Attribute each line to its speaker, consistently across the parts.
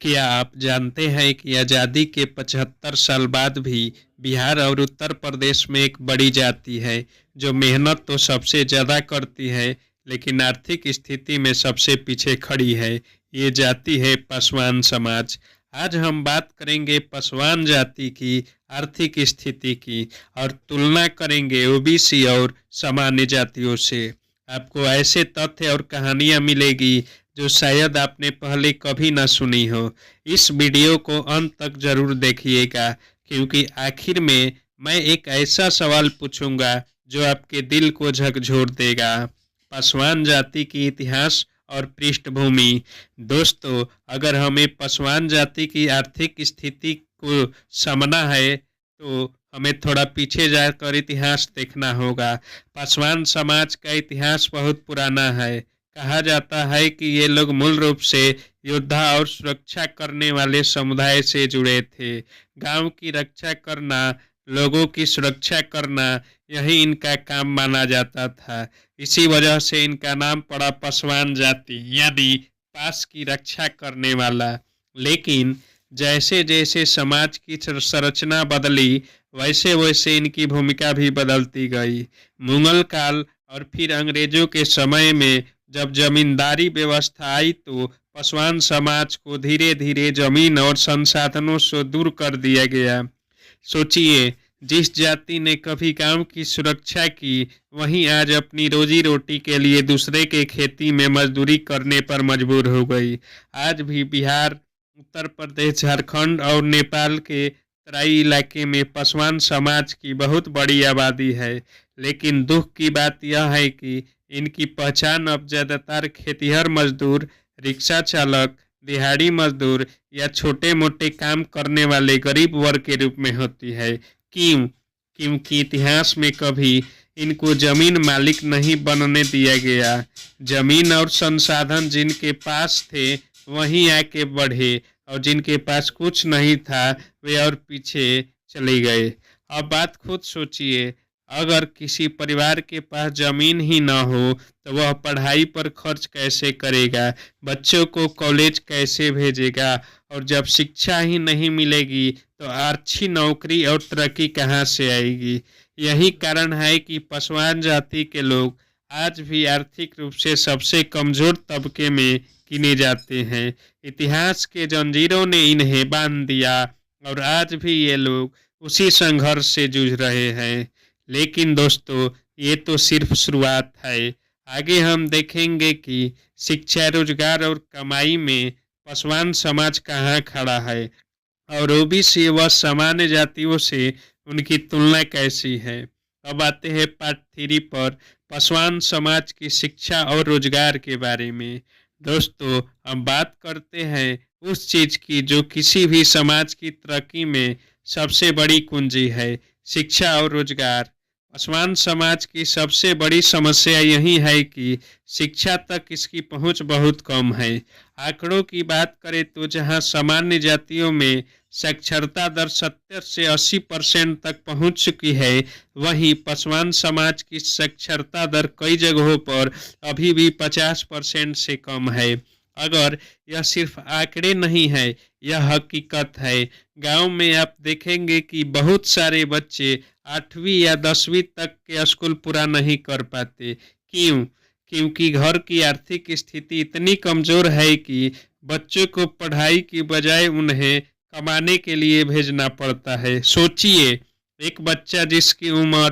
Speaker 1: क्या आप जानते हैं कि आज़ादी के 75 साल बाद भी बिहार और उत्तर प्रदेश में एक बड़ी जाति है जो मेहनत तो सबसे ज़्यादा करती है, लेकिन आर्थिक स्थिति में सबसे पीछे खड़ी है। ये जाति है पासवान समाज। आज हम बात करेंगे पासवान जाति की आर्थिक स्थिति की और तुलना करेंगे ओबीसी और सामान्य जातियों से। आपको ऐसे तथ्य और कहानियां मिलेगी जो शायद आपने पहले कभी न सुनी हो। इस वीडियो को अंत तक जरूर देखिएगा, क्योंकि आखिर में मैं एक ऐसा सवाल पूछूंगा जो आपके दिल को झकझोर देगा। पासवान जाति की इतिहास और पृष्ठभूमि। दोस्तों, अगर हमें पासवान जाति की आर्थिक स्थिति को समझना है तो हमें थोड़ा पीछे जाकर इतिहास देखना होगा। पासवान समाज का इतिहास बहुत पुराना है। कहा जाता है कि ये लोग मूल रूप से योद्धा और सुरक्षा करने वाले समुदाय से जुड़े थे। गांव की रक्षा करना, लोगों की सुरक्षा करना, यही इनका काम माना जाता था। इसी वजह से इनका नाम पड़ा पासवान जाति, यानी पास की रक्षा करने वाला। लेकिन जैसे जैसे समाज की संरचना बदली, वैसे वैसे इनकी भूमिका भी बदलती गई। मुगल काल और फिर अंग्रेजों के समय में जब जमींदारी व्यवस्था आई तो पासवान समाज को धीरे धीरे जमीन और संसाधनों से दूर कर दिया गया। सोचिए, जिस जाति ने कभी गांव की सुरक्षा की, वहीं आज अपनी रोजी रोटी के लिए दूसरे के खेती में मजदूरी करने पर मजबूर हो गई। आज भी बिहार, उत्तर प्रदेश, झारखंड और नेपाल के तराई इलाके में पासवान समाज की बहुत बड़ी आबादी है। लेकिन दुख की बात यह है कि इनकी पहचान अब ज्यादातर खेतिहर मजदूर, रिक्शा चालक, दिहाड़ी मजदूर या छोटे मोटे काम करने वाले गरीब वर्ग के रूप में होती है। क्यों? क्योंकि इतिहास में कभी इनको जमीन मालिक नहीं बनने दिया गया। जमीन और संसाधन जिनके पास थे वहीं आके बढ़े, और जिनके पास कुछ नहीं था वे और पीछे चले गए। अब बात खुद सोचिए, अगर किसी परिवार के पास जमीन ही न हो तो वह पढ़ाई पर खर्च कैसे करेगा, बच्चों को कॉलेज कैसे भेजेगा, और जब शिक्षा ही नहीं मिलेगी तो अच्छी नौकरी और तरक्की कहाँ से आएगी। यही कारण है कि पासवान जाति के लोग आज भी आर्थिक रूप से सबसे कमजोर तबके में गिने जाते हैं। इतिहास के जंजीरों ने इन्हें बांध दिया और आज भी ये लोग उसी संघर्ष से जूझ रहे हैं। लेकिन दोस्तों, ये तो सिर्फ शुरुआत है। आगे हम देखेंगे कि शिक्षा, रोजगार और कमाई में पासवान समाज कहाँ खड़ा है, और ओबीसी व सामान्य जातियों से उनकी तुलना कैसी है। अब आते हैं पार्ट 3 पर, पासवान समाज की शिक्षा और रोजगार के बारे में। दोस्तों, हम बात करते हैं उस चीज की जो किसी भी समाज की तरक्की में सबसे बड़ी कुंजी है, शिक्षा और रोजगार। पासवान समाज की सबसे बड़ी समस्या यही है कि शिक्षा तक इसकी पहुंच बहुत कम है। आंकड़ों की बात करें तो जहां सामान्य जातियों में साक्षरता दर 70 से 80% तक पहुंच चुकी है, वहीं पासवान समाज की साक्षरता दर कई जगहों पर अभी भी 50% से कम है। अगर यह सिर्फ आंकड़े नहीं है, यह हकीकत है। गांव में आप देखेंगे कि बहुत सारे बच्चे 8वीं या 10वीं तक के स्कूल पूरा नहीं कर पाते। क्यों? क्योंकि घर की आर्थिक स्थिति इतनी कमजोर है कि बच्चों को पढ़ाई की बजाय उन्हें कमाने के लिए भेजना पड़ता है। सोचिए, एक बच्चा जिसकी उम्र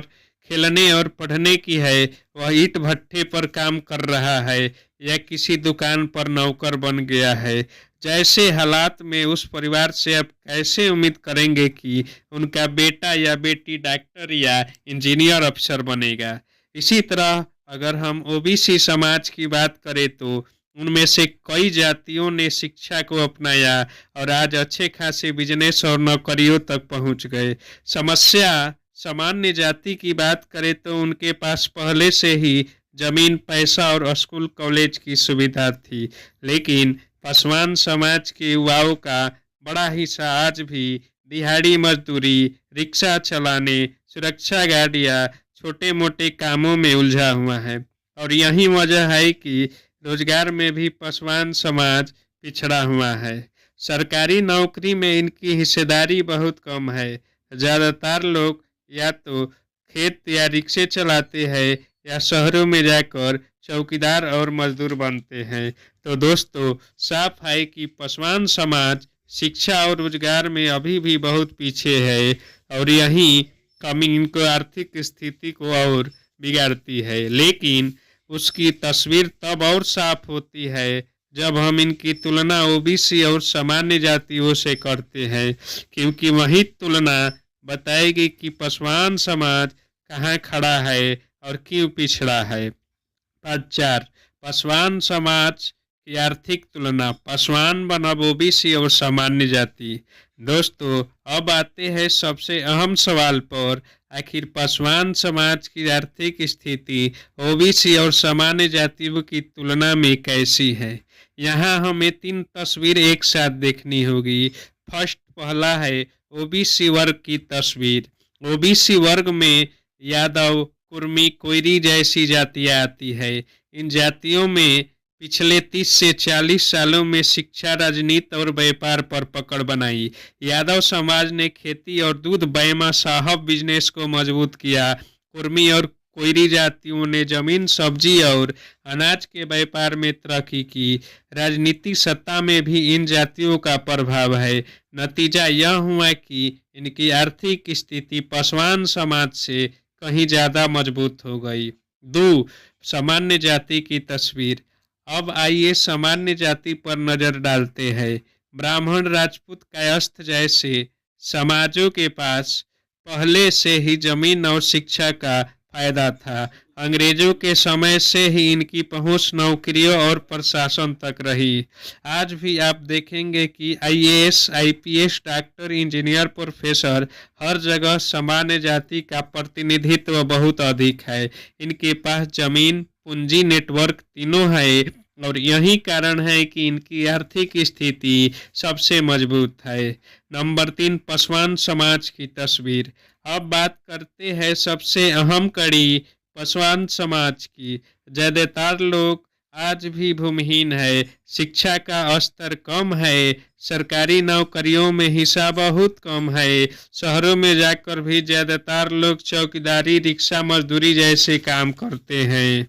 Speaker 1: खेलने और पढ़ने की है, वह ईंट भट्ठे पर काम कर रहा है या किसी दुकान पर नौकर बन गया है। जैसे हालात में उस परिवार से आप कैसे उम्मीद करेंगे कि उनका बेटा या बेटी डॉक्टर या इंजीनियर, अफसर बनेगा। इसी तरह अगर हम ओबीसी समाज की बात करें तो उनमें से कई जातियों ने शिक्षा को अपनाया और आज अच्छे खासे बिजनेस और नौकरियों तक पहुंच गए। समस्या सामान्य जाति की बात करें तो उनके पास पहले से ही जमीन, पैसा और स्कूल कॉलेज की सुविधा थी। लेकिन पासवान समाज के युवाओं का बड़ा हिस्सा आज भी दिहाड़ी मजदूरी, रिक्शा चलाने, सुरक्षा गार्ड या छोटे मोटे कामों में उलझा हुआ है। और यही वजह है कि रोजगार में भी पासवान समाज पिछड़ा हुआ है। सरकारी नौकरी में इनकी हिस्सेदारी बहुत कम है। ज़्यादातर लोग या तो खेत या रिक्शे चलाते हैं या शहरों में जाकर चौकीदार और मजदूर बनते हैं। तो दोस्तों, साफ है कि पासवान समाज शिक्षा और रोजगार में अभी भी बहुत पीछे है और यही कमी इनको आर्थिक स्थिति को और बिगाड़ती है। लेकिन उसकी तस्वीर तब और साफ होती है जब हम इनकी तुलना ओबीसी और सामान्य जातियों से करते हैं, क्योंकि वही तुलना बताएगी कि पासवान समाज कहाँ खड़ा है और क्यों पिछड़ा है। पार्ट 4, पासवान समाज की आर्थिक तुलना, पासवान बनाम ओबीसी और सामान्य जाति। दोस्तों, अब आते हैं सबसे अहम सवाल पर, आखिर पासवान समाज की आर्थिक स्थिति ओबीसी और सामान्य जातियों की तुलना में कैसी है। यहाँ हमें 3 तस्वीर एक साथ देखनी होगी। पहला है ओबीसी वर्ग की तस्वीर। ओबीसी वर्ग में यादव, कुर्मी, कोयरी जैसी जातियां आती है। इन जातियों में पिछले 30 से 40 सालों में शिक्षा, राजनीति और व्यापार पर पकड़ बनाई। यादव समाज ने खेती और दूध बैमा साहब बिजनेस को मजबूत किया। कुर्मी और कोयरी जातियों ने जमीन, सब्जी और अनाज के व्यापार में तरक्की की। राजनीतिक सत्ता में भी इन जातियों का प्रभाव है। नतीजा यह हुआ कि इनकी आर्थिक स्थिति पासवान समाज से कहीं ज्यादा मजबूत हो गई। 2, सामान्य जाति की तस्वीर। अब आइए सामान्य जाति पर नजर डालते हैं। ब्राह्मण, राजपूत, कायस्थ जैसे समाजों के पास पहले से ही जमीन और शिक्षा का फायदा था। अंग्रेजों के समय से ही इनकी पहुंच नौकरियों और प्रशासन तक रही। आज भी आप देखेंगे कि IAS, IPS, doctor, engineer, professor, हर जगह सामान्य जाति का प्रतिनिधित्व बहुत अधिक है। इनके पास जमीन, पूंजी, नेटवर्क तीनों है और यही कारण है कि इनकी आर्थिक स्थिति सबसे मजबूत है। नंबर 3, पासवान समाज की तस्वीर। अब बात करते हैं सबसे अहम कड़ी पासवान समाज की। ज्यादातर लोग आज भी भूमिहीन है, शिक्षा का स्तर कम है, सरकारी नौकरियों में हिस्सा बहुत कम है। शहरों में जाकर भी ज्यादातर लोग चौकीदारी, रिक्शा मजदूरी जैसे काम करते हैं।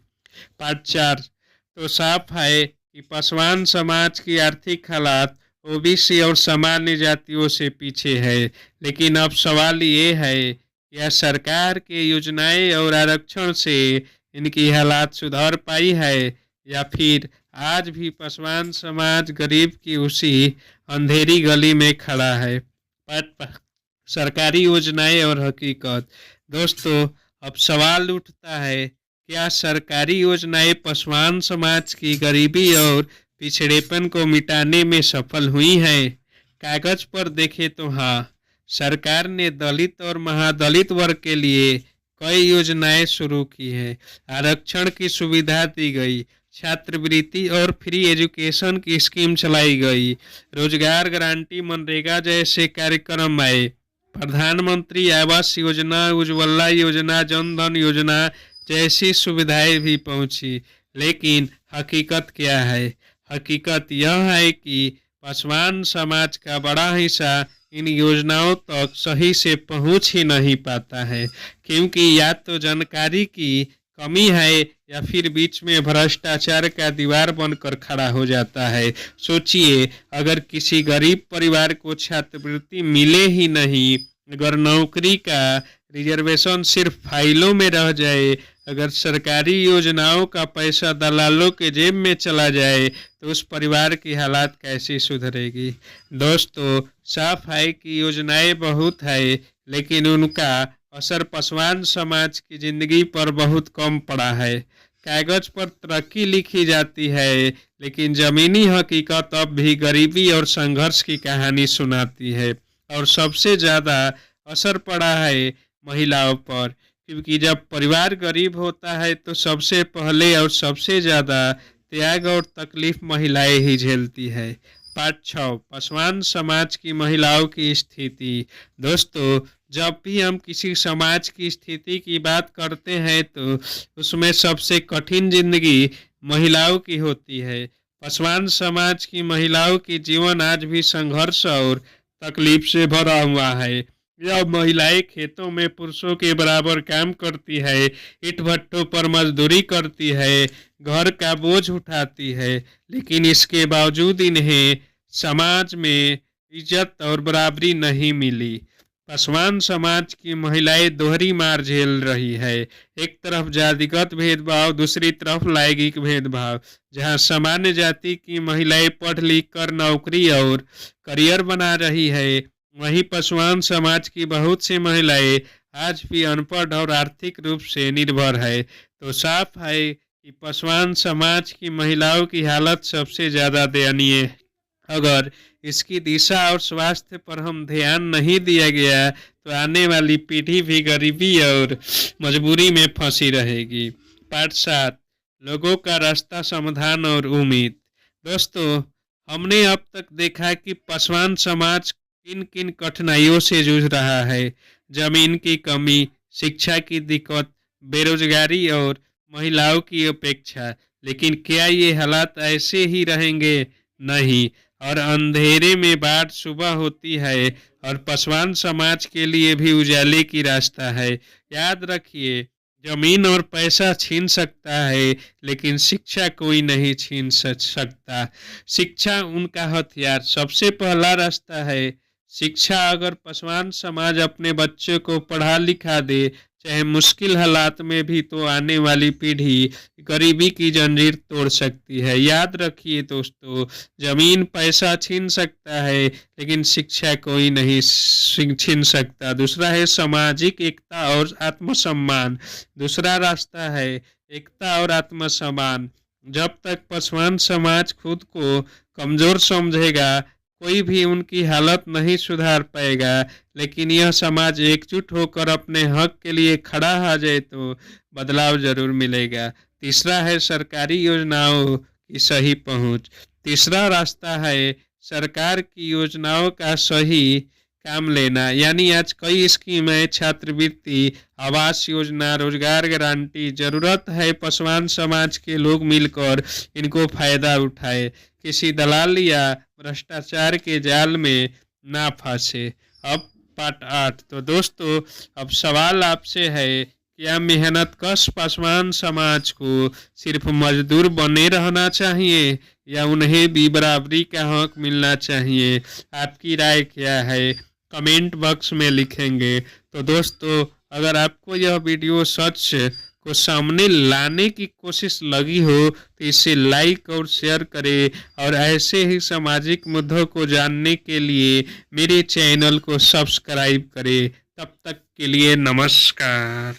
Speaker 1: पार्ट 4, तो साफ है कि पासवान समाज की आर्थिक हालात ओबीसी और सामान्य जातियों से पीछे है। लेकिन अब सवाल ये है, क्या सरकार के योजनाएं और आरक्षण से इनकी हालात सुधार पाई है या फिर आज भी पासवान समाज गरीब की उसी अंधेरी गली में खड़ा है। सरकारी योजनाएं और हकीकत। दोस्तों, अब सवाल उठता है, क्या सरकारी योजनाएं पासवान समाज की गरीबी और पिछड़ेपन को मिटाने में सफल हुई हैं? कागज पर देखें तो हाँ, सरकार ने दलित और महादलित वर्ग के लिए कई योजनाएं शुरू की हैं। आरक्षण की सुविधा दी गई, छात्रवृत्ति और फ्री एजुकेशन की स्कीम चलाई गई, रोजगार गारंटी, मनरेगा जैसे कार्यक्रम आए, प्रधानमंत्री आवास योजना, उज्ज्वला योजना, जन धन योजना जैसी सुविधाएं भी पहुंची। लेकिन हकीकत क्या है? हकीकत यह है कि पासवान समाज का बड़ा हिस्सा इन योजनाओं तक सही से पहुंच ही नहीं पाता है, क्योंकि या तो जानकारी की कमी है या फिर बीच में भ्रष्टाचार का दीवार बनकर खड़ा हो जाता है। सोचिए, अगर किसी गरीब परिवार को छात्रवृत्ति मिले ही नहीं, अगर नौकरी का रिजर्वेशन सिर्फ फाइलों में रह जाए, अगर सरकारी योजनाओं का पैसा दलालों के जेब में चला जाए, तो उस परिवार की हालात कैसी सुधरेगी? दोस्तों, साफ है कि योजनाएं बहुत है, लेकिन उनका असर पासवान समाज की जिंदगी पर बहुत कम पड़ा है। कागज पर तरक्की लिखी जाती है, लेकिन जमीनी हकीकत अब भी गरीबी और संघर्ष की कहानी सुनाती है। और सबसे ज़्यादा असर पड़ा है महिलाओं पर, क्योंकि जब परिवार गरीब होता है तो सबसे पहले और सबसे ज़्यादा त्याग और तकलीफ महिलाएं ही झेलती है। पार्ट 6, पासवान समाज की महिलाओं की स्थिति। दोस्तों, जब भी हम किसी समाज की स्थिति की बात करते हैं तो उसमें सबसे कठिन जिंदगी महिलाओं की होती है। पासवान समाज की महिलाओं की जीवन आज भी संघर्ष और तकलीफ से भरा हुआ है। यह महिलाएं खेतों में पुरुषों के बराबर काम करती है, ईंट भट्टों पर मजदूरी करती है, घर का बोझ उठाती है, लेकिन इसके बावजूद इन्हें समाज में इज्जत और बराबरी नहीं मिली। पासवान समाज की महिलाएं दोहरी मार झेल रही है। एक तरफ जातिगत भेदभाव, दूसरी तरफ लैंगिक भेदभाव। जहां सामान्य जाति की महिलाएं पढ़ लिख कर नौकरी और करियर बना रही है, वहीं पासवान समाज की बहुत सी महिलाएं आज भी अनपढ़ और आर्थिक रूप से निर्भर है। तो साफ है कि पासवान समाज की महिलाओं की हालत सबसे ज्यादा दयनीय है। अगर इसकी दिशा और स्वास्थ्य पर हम ध्यान नहीं दिया गया तो आने वाली पीढ़ी भी गरीबी और मजबूरी में फंसी रहेगी। पार्ट 7, लोगों का रास्ता, समाधान और उम्मीद। दोस्तों, हमने अब तक देखा कि पासवान समाज किन किन कठिनाइयों से जूझ रहा है। जमीन की कमी, शिक्षा की दिक्कत, बेरोजगारी और महिलाओं की अपेक्षा। लेकिन क्या ये हालात ऐसे ही रहेंगे? नहीं। और अंधेरे में बात सुबह होती है और पासवान समाज के लिए भी उजाले की रास्ता है। याद रखिए, जमीन और पैसा छीन सकता है, लेकिन शिक्षा कोई नहीं छीन सकता। शिक्षा उनका हथियार, सबसे पहला रास्ता है शिक्षा। अगर पासवान समाज अपने बच्चों को पढ़ा लिखा दे, चाहे मुश्किल हालात में भी, तो आने वाली पीढ़ी गरीबी की जंजीर तोड़ सकती है। याद रखिए दोस्तों, जमीन पैसा छीन सकता है, लेकिन शिक्षा कोई नहीं छीन सकता। दूसरा है सामाजिक एकता और आत्मसम्मान। दूसरा रास्ता है एकता और आत्मसम्मान। जब तक पासवान समाज खुद को कमजोर समझेगा, कोई भी उनकी हालत नहीं सुधार पाएगा। लेकिन यह समाज एकजुट होकर अपने हक के लिए खड़ा आ जाए तो बदलाव जरूर मिलेगा। तीसरा है सरकारी योजनाओं की सही पहुंच। तीसरा रास्ता है सरकार की योजनाओं का सही काम लेना। यानी आज कई स्कीम है, छात्रवृत्ति, आवास योजना, रोजगार गारंटी। जरूरत है पासवान समाज के लोग मिलकर इनको फायदा उठाए, किसी दलाल या भ्रष्टाचार के जाल में ना फंसे। अब पार्ट 8। तो दोस्तों, अब सवाल आपसे है, क्या मेहनतकश पासवान समाज को सिर्फ मजदूर बने रहना चाहिए या उन्हें भी बराबरी का हक मिलना चाहिए? आपकी राय क्या है? कमेंट बॉक्स में लिखेंगे। तो दोस्तों, अगर आपको यह वीडियो सच को सामने लाने की कोशिश लगी हो तो इसे लाइक और शेयर करें, और ऐसे ही सामाजिक मुद्दों को जानने के लिए मेरे चैनल को सब्सक्राइब करें। तब तक के लिए नमस्कार।